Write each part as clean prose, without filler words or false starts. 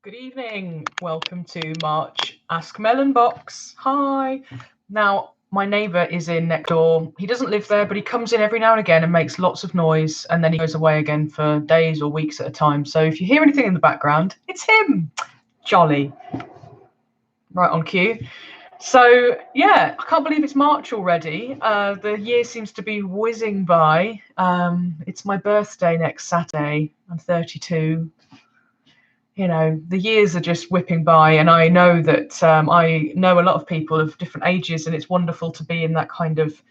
Good evening. Welcome to March Ask Melon Box. Hi. Now, my neighbour is in next door. He doesn't live there, but he comes in every now and again and makes lots of noise, and then he goes away again for days or weeks at a time. So if you hear anything in the background, it's him. Jolly. Right on cue. So, yeah, I can't believe it's March already. The year seems to be whizzing by. It's my birthday next Saturday. I'm 32. You know, the years are just whipping by, and I know that I know a lot of people of different ages, and it's wonderful to be in that kind of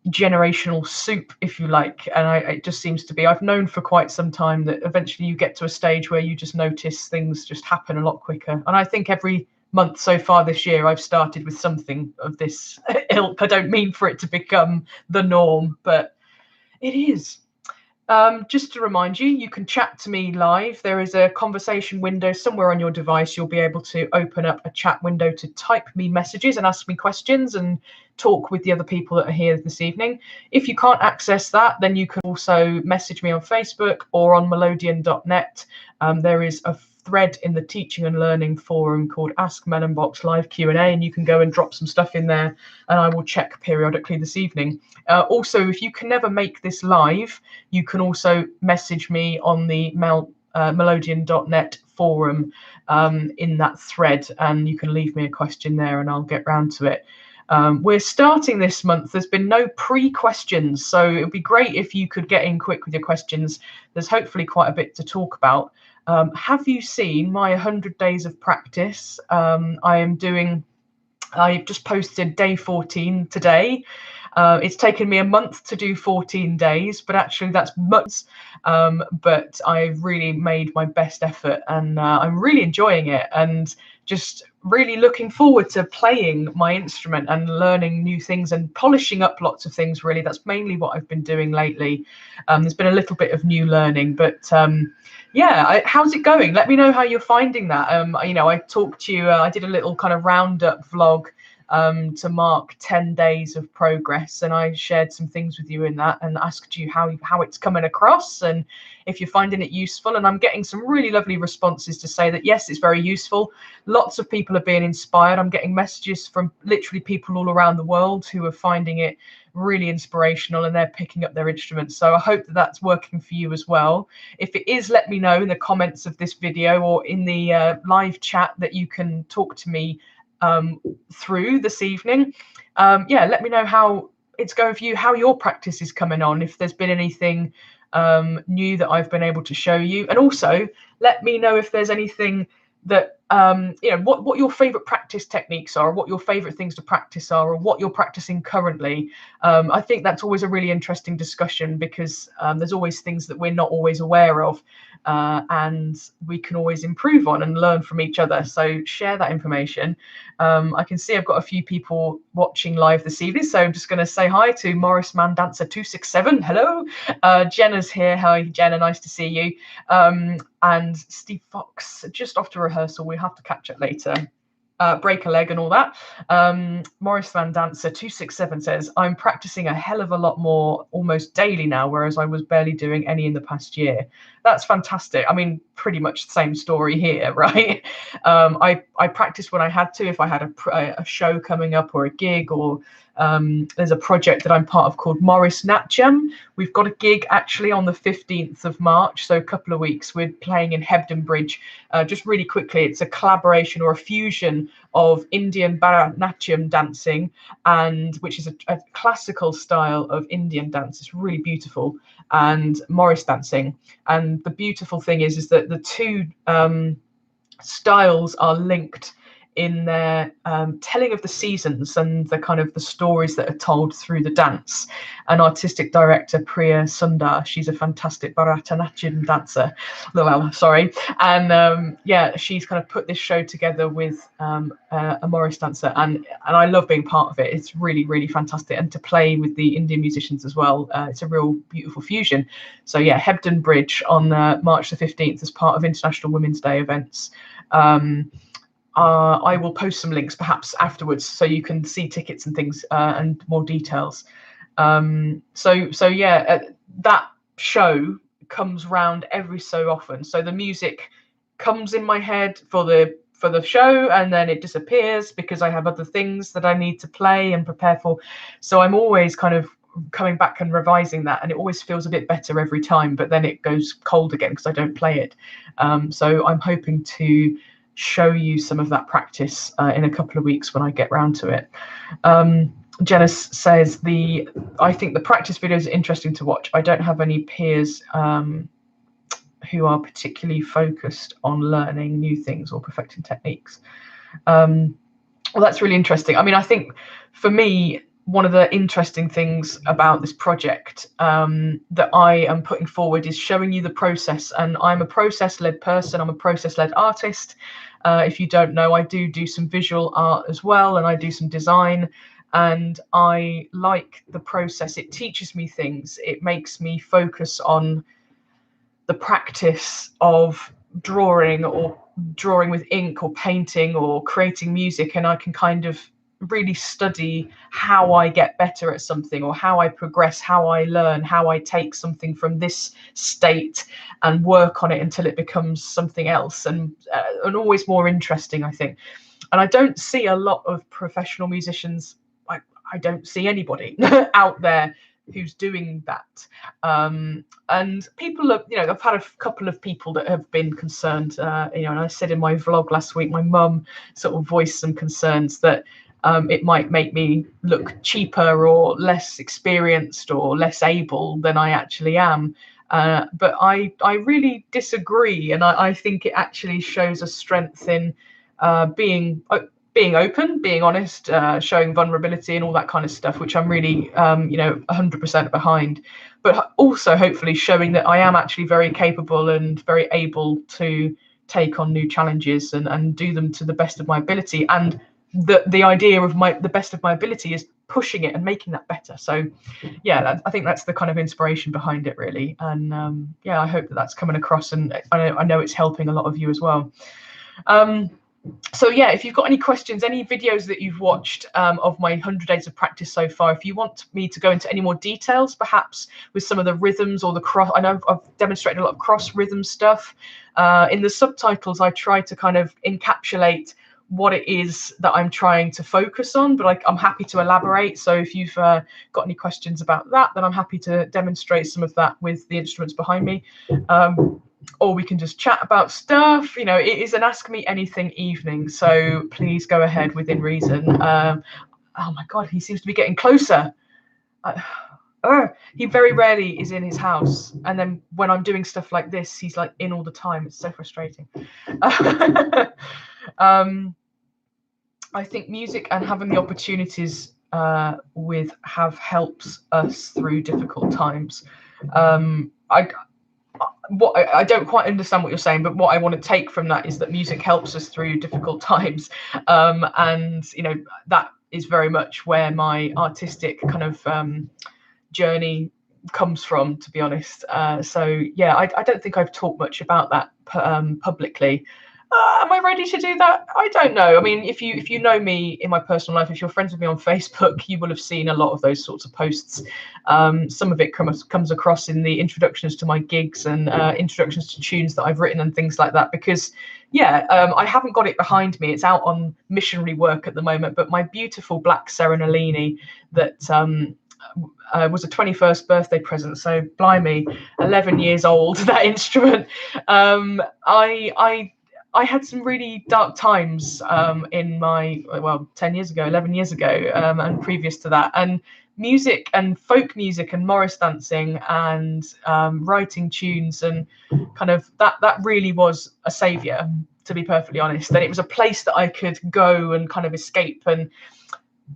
generational soup, if you like. And it just seems to be, I've known for quite some time that eventually you get to a stage where you just notice things just happen a lot quicker. And I think every month so far this year, I've started with something of this ilk. I don't mean for it to become the norm, but it is. Just to remind you, you can chat to me live. There is a conversation window somewhere on your device. You'll be able to open up a chat window to type me messages and ask me questions and talk with the other people that are here this evening. If you can't access that, then you can also message me on Facebook or on Melodeon.net. There is a thread in the teaching and learning forum called Ask Melon Box Live Q&A, and you can go and drop some stuff in there, and I will check periodically this evening. Also, if you can never make this live, you can also message me on the Melodeon.net forum in that thread, and you can leave me a question there and I'll get round to it. We're starting this month. There's been no pre-questions, so it would be great if you could get in quick with your questions. There's hopefully quite a bit to talk about. Have you seen my 100 days of practice? I just posted day 14 today. It's taken me a month to do 14 days, but actually that's months. But I've really made my best effort, and I'm really enjoying it, and just really looking forward to playing my instrument and learning new things and polishing up lots of things. Really, that's mainly what I've been doing lately. There's been a little bit of new learning, but yeah, how's it going? Let me know how you're finding that. I talked to you, I did a little kind of roundup vlog to mark 10 days of progress, and I shared some things with you in that and asked you how it's coming across and if you're finding it useful. And I'm getting some really lovely responses to say that yes, it's very useful. Lots of people are being inspired. I'm getting messages from literally people all around the world who are finding it really inspirational, and they're picking up their instruments. So I hope that that's working for you as well. If it is, let me know in the comments of this video or in the live chat that you can talk to me through this evening. Yeah, let me know how it's going for you, how your practice is coming on, if there's been anything new that I've been able to show you. And also let me know if there's anything that what your favorite practice techniques are, or what your favorite things to practice are, or what you're practicing currently. I think that's always a really interesting discussion, because there's always things that we're not always aware of, and we can always improve on and learn from each other. So share that information. I can see I've got a few people watching live this evening, so I'm just going to say hi to Morris Man Dancer 267. Hello. Jenna's here. Hi, Jenna. Nice to see you. And Steve Fox, just off to rehearsal. We have to catch up later. Break a leg and all that. Morris Van Dancer 267 says, I'm practicing a hell of a lot more almost daily now, whereas I was barely doing any in the past year. That's fantastic. I mean, pretty much the same story here, right? I practiced when I had to, if I had a show coming up or a gig, or there's a project that I'm part of called Morris Natcham. We've got a gig actually on the 15th of March, so a couple of weeks. We're playing in Hebden Bridge. Just really quickly, it's a collaboration or a fusion of Indian Bharatanatyam dancing, and which is a classical style of Indian dance. It's really beautiful, and Morris dancing. And the beautiful thing is that the two styles are linked in their telling of the seasons and the kind of the stories that are told through the dance. And artistic director Priya Sundar, she's a fantastic Bharatanatyam dancer. Well, sorry. And yeah, she's kind of put this show together with a Morris dancer, and I love being part of it. It's really, really fantastic. And to play with the Indian musicians as well, it's a real beautiful fusion. So yeah, Hebden Bridge on March the 15th as part of International Women's Day events. I will post some links perhaps afterwards, so you can see tickets and things and more details. So yeah, that show comes round every so often. So the music comes in my head for the show, and then it disappears because I have other things that I need to play and prepare for. So I'm always kind of coming back and revising that, and it always feels a bit better every time, but then it goes cold again because I don't play it. So I'm hoping to show you some of that practice in a couple of weeks when I get round to it. Janice says, I think the practice videos are interesting to watch. I don't have any peers who are particularly focused on learning new things or perfecting techniques. Well, that's really interesting. I mean, I think for me, one of the interesting things about this project that I am putting forward is showing you the process. And I'm a process-led person. I'm a process-led artist. If you don't know, I do some visual art as well, and I do some design. And I like the process. It teaches me things. It makes me focus on the practice of drawing, or drawing with ink, or painting, or creating music, and I can kind of really study how I get better at something, or how I progress, how I learn, how I take something from this state and work on it until it becomes something else, and always more interesting, I think. And I don't see a lot of professional musicians. I don't see anybody out there who's doing that. And people have, I've had a couple of people that have been concerned, and I said in my vlog last week, my mum sort of voiced some concerns that it might make me look cheaper or less experienced or less able than I actually am. But I really disagree. And I think it actually shows a strength in being open, being honest, showing vulnerability and all that kind of stuff, which I'm really, 100% behind. But also hopefully showing that I am actually very capable and very able to take on new challenges and do them to the best of my ability. And the idea of the best of my ability is pushing it and making that better. So yeah, I think that's the kind of inspiration behind it, really. And I hope that that's coming across, and I know it's helping a lot of you as well. So yeah, if you've got any questions, any videos that you've watched of my 100 days of practice so far, if you want me to go into any more details, perhaps with some of the rhythms or the cross, I know I've demonstrated a lot of cross rhythm stuff. In the subtitles, I try to kind of encapsulate what it is that I'm trying to focus on, but I'm happy to elaborate. So if you've got any questions about that, then I'm happy to demonstrate some of that with the instruments behind me. Or we can just chat about stuff. It is an Ask Me Anything evening, so please go ahead within reason. Oh my God, he seems to be getting closer. He very rarely is in his house, and then when I'm doing stuff like this, he's like in all the time. It's so frustrating. I think music and having the opportunities have helped us through difficult times. I don't quite understand what you're saying, but what I want to take from that is that music helps us through difficult times. And that is very much where my artistic kind of journey comes from, to be honest. So yeah, I don't think I've talked much about that publicly. Am I ready to do that? I don't know. I mean, if you know me in my personal life, if you're friends with me on Facebook, you will have seen a lot of those sorts of posts. Some of it comes across in the introductions to my gigs and introductions to tunes that I've written and things like that. Because, I haven't got it behind me. It's out on missionary work at the moment. But my beautiful black Serenalini that was a 21st birthday present. So, blimey, 11 years old, that instrument. I had some really dark times in my, 10 years ago, 11 years ago, and previous to that. And music and folk music and Morris dancing and writing tunes and kind of that really was a saviour, to be perfectly honest. And it was a place that I could go and kind of escape, and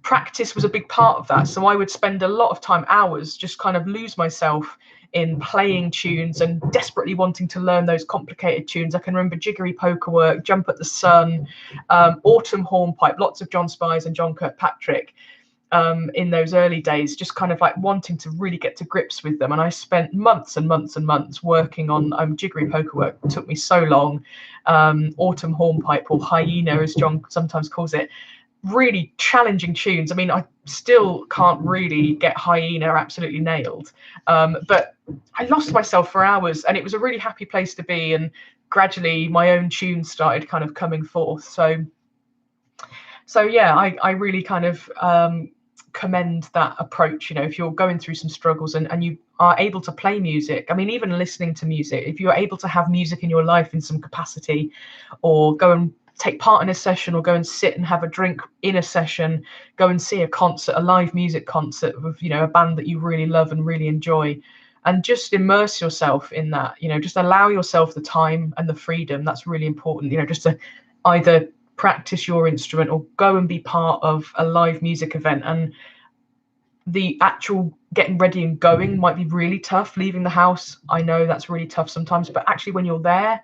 practice was a big part of that. So I would spend a lot of time, hours, just kind of lose myself in playing tunes and desperately wanting to learn those complicated tunes. I can remember Jiggery Poker Work, Jump at the Sun, Autumn Hornpipe, lots of John Spies and John Kirkpatrick in those early days, just kind of like wanting to really get to grips with them. And I spent months and months and months working on Jiggery Poker Work. It took me so long. Autumn Hornpipe, or Hyena as John sometimes calls it, really challenging tunes. I mean, I still can't really get Hyena absolutely nailed, but I lost myself for hours, and it was a really happy place to be. And gradually, my own tunes started kind of coming forth. So yeah, I really kind of commend that approach. You know, if you're going through some struggles and you are able to play music, I mean, even listening to music, if you're able to have music in your life in some capacity, or go and take part in a session, or go and sit and have a drink in a session, go and see a concert, a live music concert with, you know, a band that you really love and really enjoy, and just immerse yourself in that. You know, just allow yourself the time and the freedom. That's really important. You know, just to either practice your instrument or go and be part of a live music event. And the actual getting ready and going might be really tough. Leaving the house, I know that's really tough sometimes, but actually when you're there,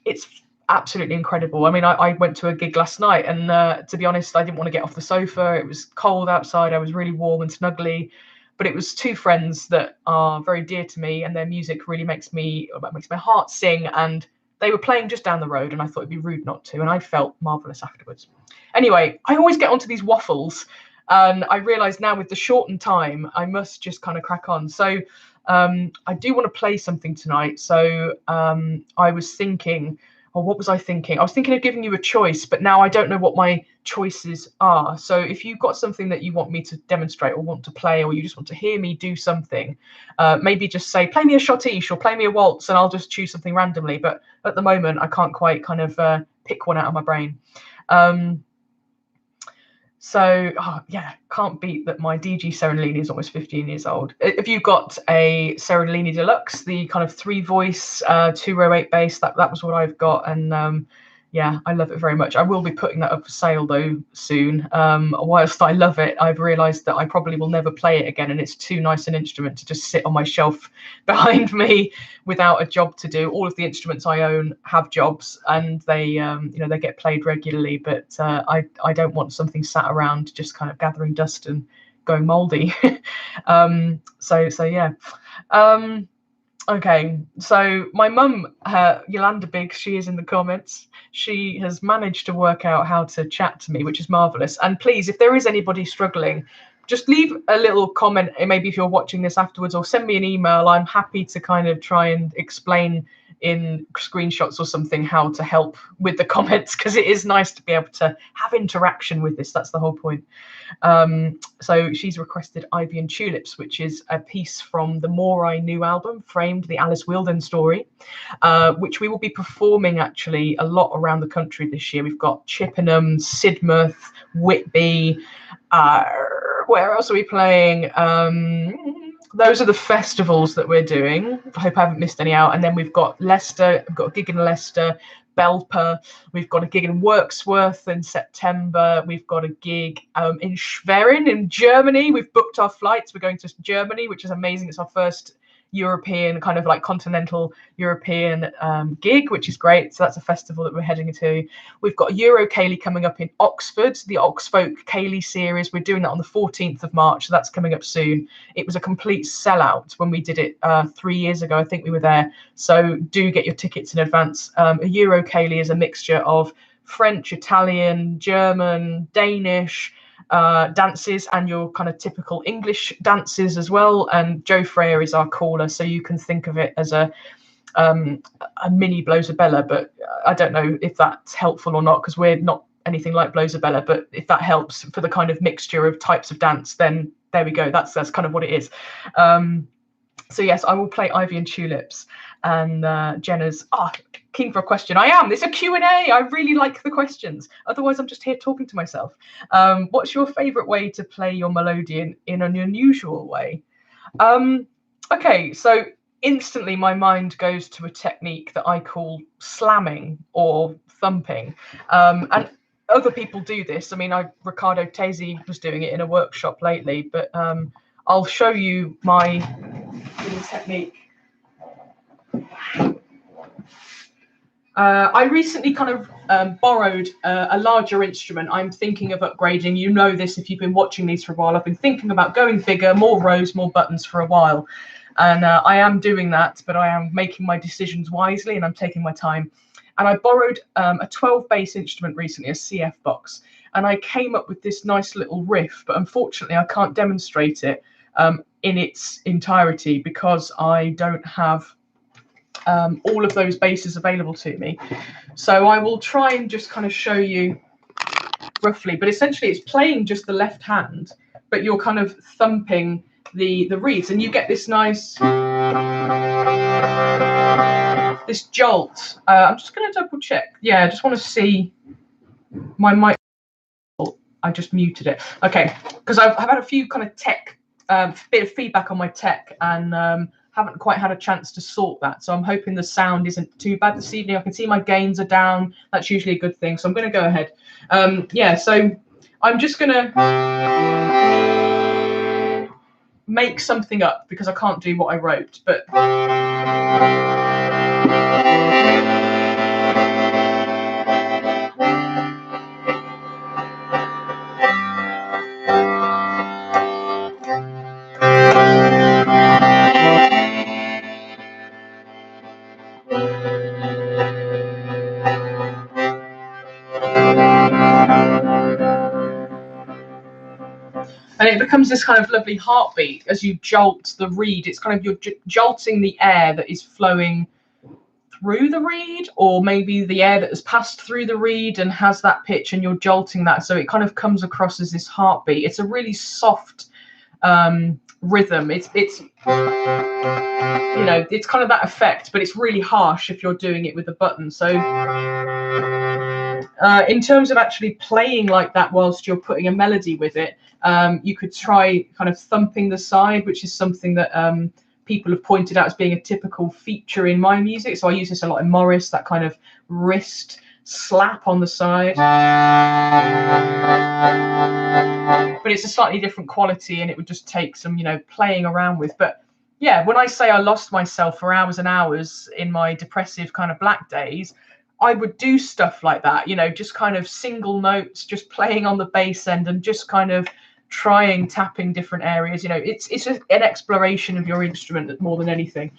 it's absolutely incredible. I mean, I went to a gig last night, and to be honest, I didn't want to get off the sofa. It was cold outside. I was really warm and snuggly, but it was two friends that are very dear to me, and their music really makes my heart sing. And they were playing just down the road, and I thought it'd be rude not to, and I felt marvelous afterwards. Anyway, I always get onto these waffles, and I realise now with the shortened time, I must just kind of crack on. So I do want to play something tonight. So I was thinking, or what was I thinking? I was thinking of giving you a choice, but now I don't know what my choices are. So if you've got something that you want me to demonstrate or want to play, or you just want to hear me do something, maybe just say, play me a schottische or play me a waltz, and I'll just choose something randomly. But at the moment, I can't quite kind of pick one out of my brain. So, yeah, can't beat that my DG Serenellini is almost 15 years old. If you've got a Serenellini Deluxe, the kind of 3-voice, 2-row 8 bass, that was what I've got. And yeah, I love it very much. I will be putting that up for sale, though, soon. Whilst I love it, I've realised that I probably will never play it again, and it's too nice an instrument to just sit on my shelf behind me without a job to do. All of the instruments I own have jobs, and they, you know, they get played regularly. But I don't want something sat around just kind of gathering dust and going mouldy. So yeah. Okay, so my mum, Yolanda Biggs, she is in the comments. She has managed to work out how to chat to me, which is marvellous. And please, if there is anybody struggling, just leave a little comment, maybe if you're watching this afterwards, or send me an email. I'm happy to kind of try and explain in screenshots or something how to help with the comments, because it is nice to be able to have interaction with this. That's the whole point. So she's requested Ivy and Tulips, which is a piece from the Moirai new album, Framed, the Alice Wilden story, which we will be performing actually a lot around the country this year. We've got Chippenham, Sidmouth, Whitby. Where else are we playing? Those are the festivals that we're doing. I hope I haven't missed any out. And then we've got Leicester. We've got a gig in Leicester, Belper. We've got a gig in Wirksworth in September. We've got a gig in Schwerin in Germany. We've booked our flights. We're going to Germany, which is amazing. It's our first European, kind of like continental European gig, which is great. So that's a festival that we're heading to. We've got Euro Ceilidh coming up in Oxford, the Oxfolk Ceilidh series. We're doing that on the 14th of March, so that's coming up soon. It was a complete sellout when we did it 3 years ago. I think we were there. So do get your tickets in advance. A Euro Ceilidh is a mixture of French, Italian, German, Danish, dances, and your kind of typical English dances as well. And Joe Freya is our caller, so you can think of it as a mini Blowsabella, but I don't know if that's helpful or not, because we're not anything like Blowsabella. But if that helps for the kind of mixture of types of dance, then there we go. That's kind of what it is. So yes, I will play Ivy and Tulips. And Jenna's keen for a question. I am. It's a Q&A. I really like the questions. Otherwise, I'm just here talking to myself. What's your favourite way to play your Melodeon in an unusual way? Okay, so instantly my mind goes to a technique that I call slamming or thumping. And other people do this. I mean, Riccardo Tesi was doing it in a workshop lately, but I'll show you my little technique. I recently kind of borrowed a larger instrument. I'm thinking of upgrading. You know this if you've been watching these for a while. I've been thinking about going bigger, more rows, more buttons for a while. And I am doing that, but I am making my decisions wisely and I'm taking my time. And I borrowed a 12 bass instrument recently, a CF box, and I came up with this nice little riff, but unfortunately I can't demonstrate it in its entirety because I don't have all of those basses available to me. So I will try and just kind of show you roughly, but essentially it's playing just the left hand, but you're kind of thumping the reeds, and you get this nice this jolt. I'm just going to double check. Yeah, I just want to see my mic. I just muted it. Okay, because I've had a few kind of tech bit of feedback on my tech, and haven't quite had a chance to sort that. So I'm hoping the sound isn't too bad this evening. I can see my gains are down. That's usually a good thing. So I'm going to go ahead. Yeah, so I'm just going to make something up because I can't do what I wrote. But and it becomes this kind of lovely heartbeat as you jolt the reed. It's kind of you're jolting the air that is flowing through the reed, or maybe the air that has passed through the reed and has that pitch, and you're jolting that, so it kind of comes across as this heartbeat. It's a really soft rhythm. It's you know, it's kind of that effect, but it's really harsh if you're doing it with a button. So in terms of actually playing like that whilst you're putting a melody with it, you could try kind of thumping the side, which is something that people have pointed out as being a typical feature in my music. So I use this a lot in Morris, that kind of wrist slap on the side. But it's a slightly different quality, and it would just take some, you know, playing around with. But yeah, when I say I lost myself for hours and hours in my depressive kind of black days, I would do stuff like that, you know, just kind of single notes, just playing on the bass end and just kind of tapping different areas. You know, it's an exploration of your instrument more than anything.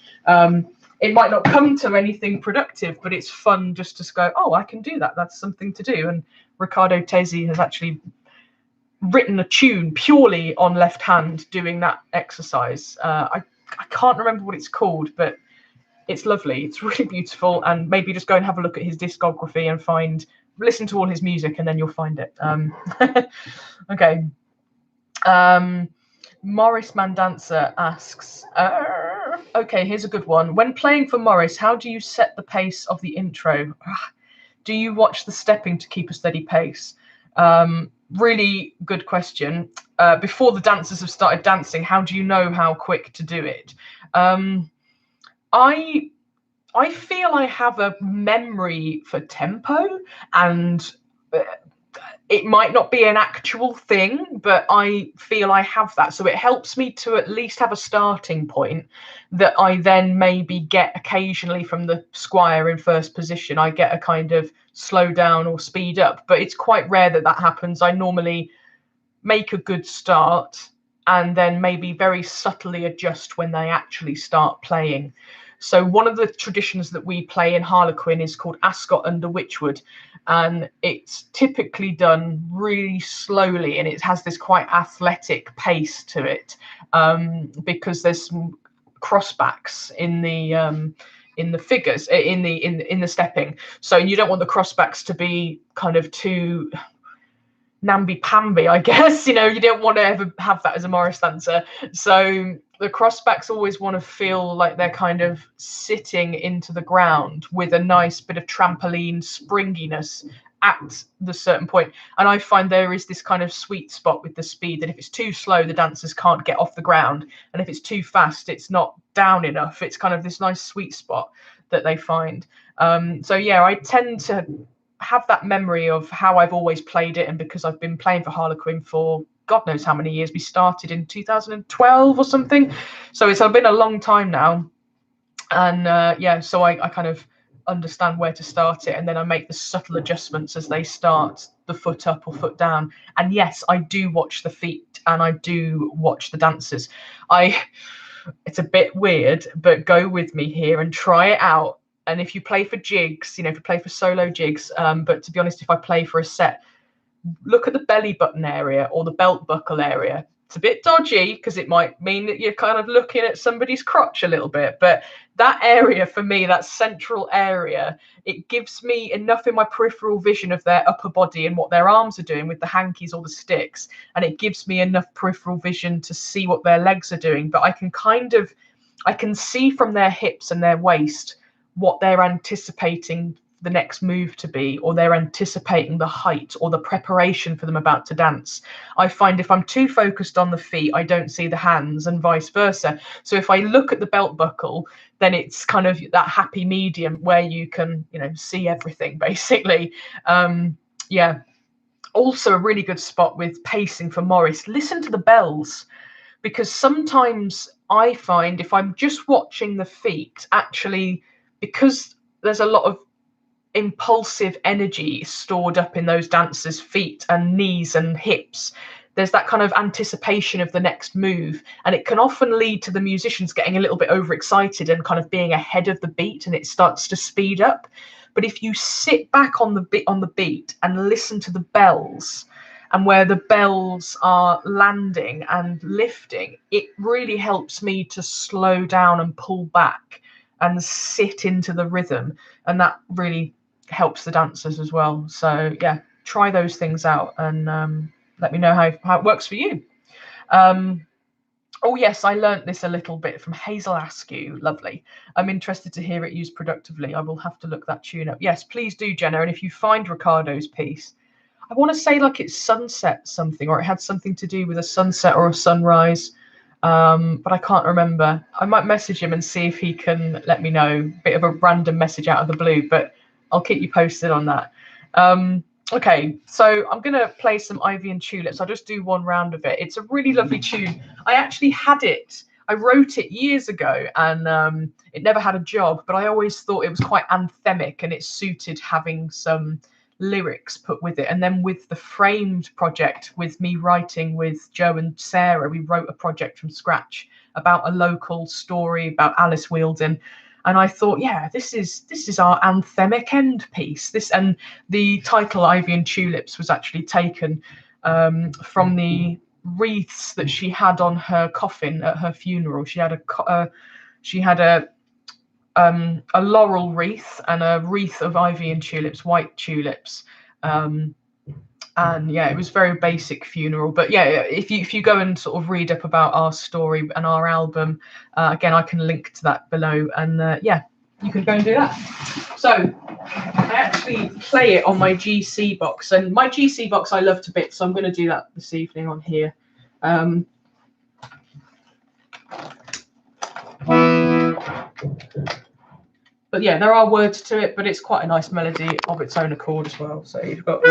It might not come to anything productive, but it's fun just to go, oh, I can do that. That's something to do. And Riccardo Tesi has actually written a tune purely on left hand doing that exercise. I can't remember what it's called, but it's lovely. It's really beautiful. And maybe just go and have a look at his discography and listen to all his music, and then you'll find it. Okay. Morris Mandanza asks, okay, here's a good one. When playing for Morris, how do you set the pace of the intro? Do you watch the stepping to keep a steady pace? Really good question. Before the dancers have started dancing, how do you know how quick to do it? I feel I have a memory for tempo, and it might not be an actual thing, but I feel I have that. So it helps me to at least have a starting point that I then maybe get occasionally from the squire in first position. I get a kind of slow down or speed up, but it's quite rare that that happens. I normally make a good start and then maybe very subtly adjust when they actually start playing. So one of the traditions that we play in Harlequin is called Ascot under Witchwood, and it's typically done really slowly, and it has this quite athletic pace to it, because there's some crossbacks in the figures, in the stepping. So you don't want the crossbacks to be kind of too namby-pamby, I guess. You know, you don't want to ever have that as a Morris dancer. So the crossbacks always want to feel like they're kind of sitting into the ground with a nice bit of trampoline springiness at the certain point. And I find there is this kind of sweet spot with the speed, that if it's too slow, the dancers can't get off the ground. And if it's too fast, it's not down enough. It's kind of this nice sweet spot that they find. So yeah, I tend to have that memory of how I've always played it, and because I've been playing for Harlequin for God knows how many years. We started in 2012 or something, so it's been a long time now. And yeah, so I kind of understand where to start it, and then I make the subtle adjustments as they start the foot up or foot down. And yes, I do watch the feet and I do watch the dancers. It's a bit weird, but go with me here and try it out. And if you play for jigs, you know, if you play for solo jigs, but to be honest, if I play for a set, look at the belly button area or the belt buckle area. It's a bit dodgy because it might mean that you're kind of looking at somebody's crotch a little bit, but that area for me, that central area, it gives me enough in my peripheral vision of their upper body and what their arms are doing with the hankies or the sticks, and it gives me enough peripheral vision to see what their legs are doing. But I can see from their hips and their waist what they're anticipating the next move to be, or they're anticipating the height or the preparation for them about to dance. I find if I'm too focused on the feet, I don't see the hands, and vice versa. So if I look at the belt buckle, then it's kind of that happy medium where you can, you know, see everything basically. Yeah. Also a really good spot with pacing for Morris. Listen to the bells, because sometimes I find if I'm just watching the feet, actually, because there's a lot of impulsive energy stored up in those dancers' feet and knees and hips, there's that kind of anticipation of the next move, and it can often lead to the musicians getting a little bit overexcited and kind of being ahead of the beat, and it starts to speed up. But if you sit back on the beat and listen to the bells and where the bells are landing and lifting, it really helps me to slow down and pull back and sit into the rhythm, and that really helps the dancers as well. So yeah, try those things out and let me know how it works for you. Oh yes, I learnt this a little bit from Hazel Askew. Lovely. I'm interested to hear it used productively. I will have to look that tune up. Yes, please do, Jenna. And if you find Ricardo's piece, I want to say like it's sunset something, or it had something to do with a sunset or a sunrise. But I can't remember. I might message him and see if he can let me know. Bit of a random message out of the blue, but I'll keep you posted on that. Okay, so I'm going to play some Ivy and Tulips. I'll just do one round of it. It's a really lovely tune. I actually had it. I wrote it years ago, and it never had a job, but I always thought it was quite anthemic and it suited having some lyrics put with it. And then with the Framed project, with me writing with Joe and Sarah, we wrote a project from scratch about a local story about Alice Wealdon. And I thought, yeah, this is our anthemic end piece. This, and the title Ivy and Tulips was actually taken from the wreaths that she had on her coffin at her funeral. She had a laurel wreath and a wreath of ivy and tulips, white tulips. And yeah, it was a very basic funeral. But yeah, if you go and sort of read up about our story and our album, again, I can link to that below. And yeah, you can go and do that. So I actually play it on my GC box. And my GC box I love to bits, so I'm going to do that this evening on here. But yeah, there are words to it, but it's quite a nice melody of its own accord as well. So you've got...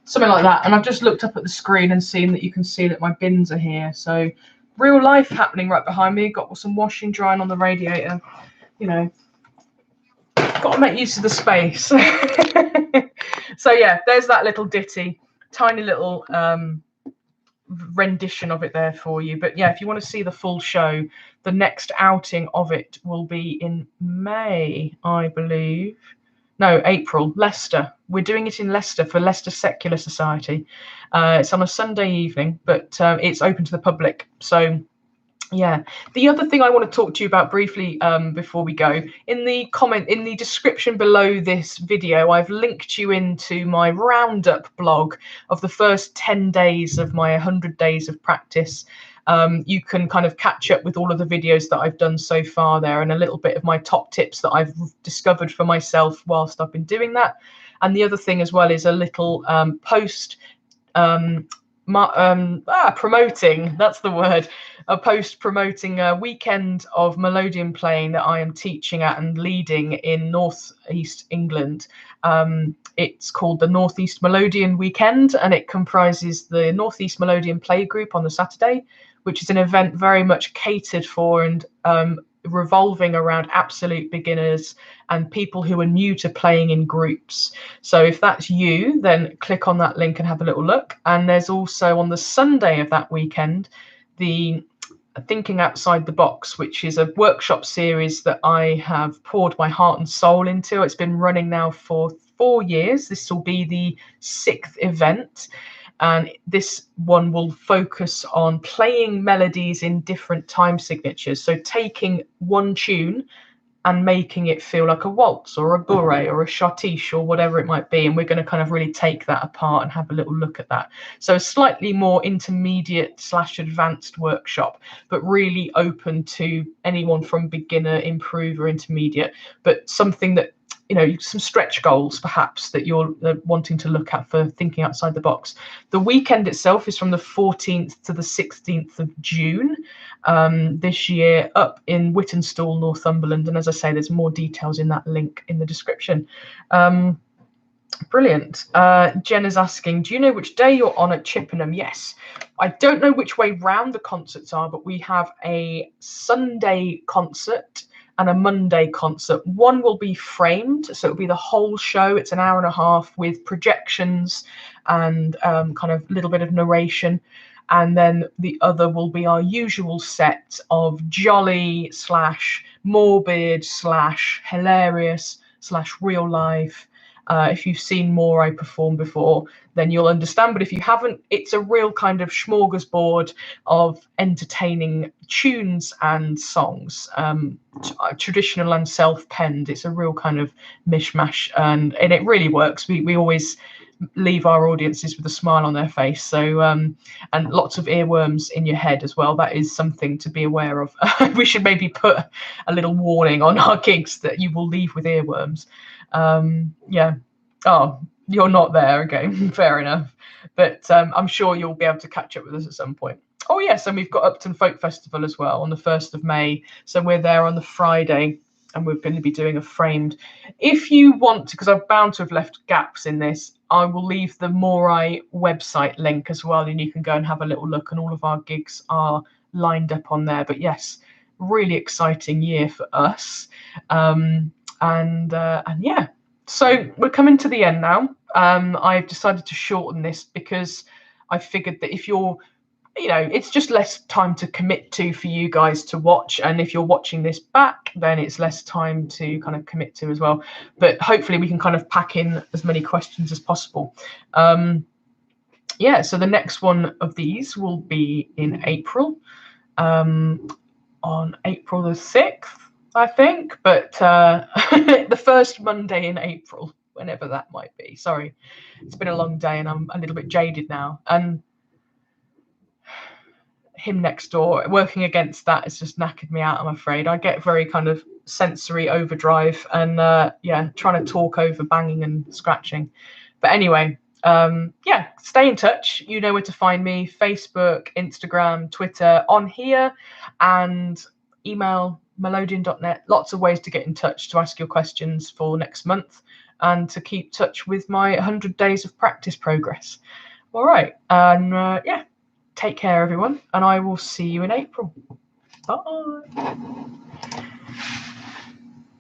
something like that. And I've just looked up at the screen and seen that you can see that my bins are here. So real life happening right behind me. Got some washing drying on the radiator. You know, got to make use of the space. So yeah, there's that little ditty, tiny little rendition of it there for you. But yeah, if you want to see the full show, the next outing of it will be in May, I believe. No, April, Leicester. We're doing it in Leicester for Leicester Secular Society. It's on a Sunday evening, but it's open to the public. So yeah, the other thing I want to talk to you about briefly before we go, in the description below this video, I've linked you into my roundup blog of the first 10 days of my 100 days of practice. You can kind of catch up with all of the videos that I've done so far there, and a little bit of my top tips that I've discovered for myself whilst I've been doing that. And the other thing as well is a little post promoting, that's the word, a post promoting a weekend of Melodeon playing that I am teaching at and leading in northeast England. It's called the Northeast Melodeon Weekend, and it comprises the Northeast Melodeon Play Group on the Saturday, which is an event very much catered for and revolving around absolute beginners and people who are new to playing in groups. So if that's you, then click on that link and have a little look. And there's also on the Sunday of that weekend, the Thinking Outside the Box, which is a workshop series that I have poured my heart and soul into. It's been running now for 4 years. This will be the 6th event. And this one will focus on playing melodies in different time signatures. So taking one tune and making it feel like a waltz or a bourrée or a schottische or whatever it might be. And we're going to kind of really take that apart and have a little look at that. So a slightly more intermediate / advanced workshop, but really open to anyone from beginner, improver, intermediate, but something that, you know, some stretch goals perhaps that you're wanting to look at for thinking outside the box. The weekend itself is from the 14th to the 16th of June this year, up in Whittonstall, Northumberland. And as I say, there's more details in that link in the description. Brilliant. Jen is asking, do you know which day you're on at Chippenham? Yes. I don't know which way round the concerts are, but we have a Sunday concert and a Monday concert. One will be framed, so it'll be the whole show. It's an hour and a half with projections and kind of a little bit of narration. And then the other will be our usual set of jolly / morbid / hilarious / real life. If you've seen Moirai perform before, then you'll understand. But if you haven't, it's a real kind of smorgasbord of entertaining tunes and songs, traditional and self-penned. It's a real kind of mishmash, and it really works. We always leave our audiences with a smile on their face. So and lots of earworms in your head as well. That is something to be aware of. We should maybe put a little warning on our gigs that you will leave with earworms. Yeah. Oh, you're not there. Okay, fair enough. But I'm sure you'll be able to catch up with us at some point. Oh yes, and we've got Upton Folk Festival as well on the 1st of May. So we're there on the Friday, and we're going to be doing a framed. If you want to, because I'm bound to have left gaps in this, I will leave the Moirai website link as well, and you can go and have a little look, and all of our gigs are lined up on there. But yes, really exciting year for us. And yeah, so we're coming to the end now. I've decided to shorten this because I figured that if you're, you know, it's just less time to commit to for you guys to watch, and if you're watching this back, then it's less time to kind of commit to as well. But hopefully we can kind of pack in as many questions as possible. Yeah, so the next one of these will be in April, on April the 6th, I think, but the first Monday in April, whenever that might be. Sorry, it's been a long day and I'm a little bit jaded now. And Him Next Door, working against that has just knackered me out, I'm afraid. I get very kind of sensory overdrive and yeah, trying to talk over banging and scratching. But anyway, yeah, stay in touch. You know where to find me: Facebook, Instagram, Twitter, on here, and email melodeon.net. Lots of ways to get in touch to ask your questions for next month and to keep touch with my 100 days of practice progress. All right, and yeah, take care everyone, and I will see you in April. Bye.